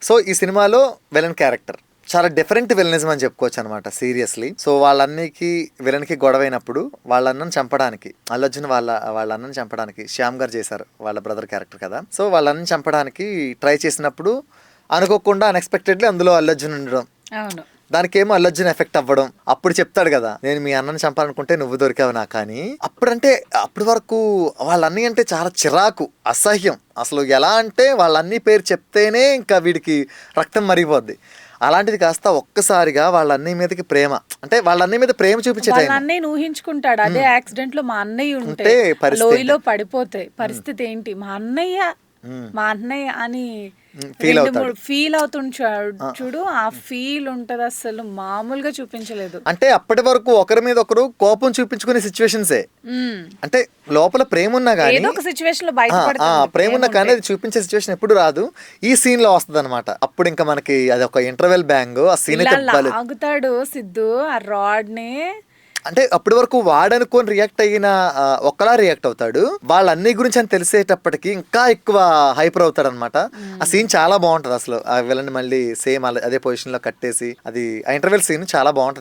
So ఈ సినిమాలో villain character చాలా డిఫరెంట్ విలనిజం అని చెప్పుకోవచ్చు అనమాట సీరియస్లీ. సో వాళ్ళన్నకి విలన్కి గొడవైనప్పుడు వాళ్ళ అన్నను చంపడానికి అల్లు అర్జున్ వాళ్ళ అన్నను చంపడానికి శ్యామ్ గారు చేశారు, వాళ్ళ బ్రదర్ క్యారెక్టర్ కదా. సో వాళ్ళ అన్నను చంపడానికి ట్రై చేసినప్పుడు అనుకోకుండా అన్ఎక్స్పెక్టెడ్లీ అందులో అల్లు అర్జున్ ఉండడం, అవును. దానికేమో అల్లు అర్జున్ ఎఫెక్ట్ అవ్వడం. అప్పుడు చెప్తాడు కదా, నేను మీ అన్నను చంపాలనుకుంటే నువ్వు దొరికావు నాకు అని. అప్పటి వరకు వాళ్ళ అన్నయ్య అంటే చాలా చిరాకు, అసహ్యం. అసలు ఎలా అంటే వాళ్ళ అన్నయ్య పేరు చెప్తేనే ఇంకా వీడికి రక్తం మరిగిపోద్ది. అలాంటిది కాస్త ఒక్కసారిగా వాళ్ళ అన్నయ్య మీదకి ప్రేమ, అంటే వాళ్ళ అన్నయ్య మీద ప్రేమ చూపించే వాళ్ళ అన్నయ్య ఊహించుకుంటాడు, అదే యాక్సిడెంట్ లో మా అన్నయ్య ఉంటే లోయలో పడిపోతే పరిస్థితి ఏంటి, మా అన్నయ్య అని ఫీల్ అవుతుంది చూడు. ఆ ఫీల్ ఉంటది, అసలు మామూలుగా చూపించలేదు. అంటే అప్పటి వరకు ఒకరి మీద ఒకరు కోపం చూపించుకునే సిచ్యువేషన్సే, అంటే లోపల ప్రేమ ఉన్నా కానీ ఏదో ఒక సిచ్యువేషన్ లో బయటపడుతుంది. ప్రేమ ఉన్నా కానీ అది చూపించే సిచ్యువేషన్ ఎప్పుడు రాదు, ఈ సీన్ లో వస్తుంది అనమాట. అప్పుడు ఇంకా మనకి అది ఒక ఇంటర్వెల్ బ్యాంగ్. ఆ సీన్ ఆగుతాడు సిద్ధు ఆ రాడ్ ని, అంటే అప్పటి వరకు వాడనుకొని రియాక్ట్ అయిన ఒక్కలా రియాక్ట్ అవుతాడు. వాళ్ళ అన్ని గురించి అని తెలిసేటప్పటికి ఇంకా ఎక్కువ హైపర్ అవుతాడు అనమాట. ఆ సీన్ చాలా బాగుంటది అసలు. ఆ విలన్ మళ్ళీ సేమ్ అదే పొజిషన్ లో కట్టేసి, అది ఆ ఇంటర్వెల్ సీన్ చాలా బాగుంటది.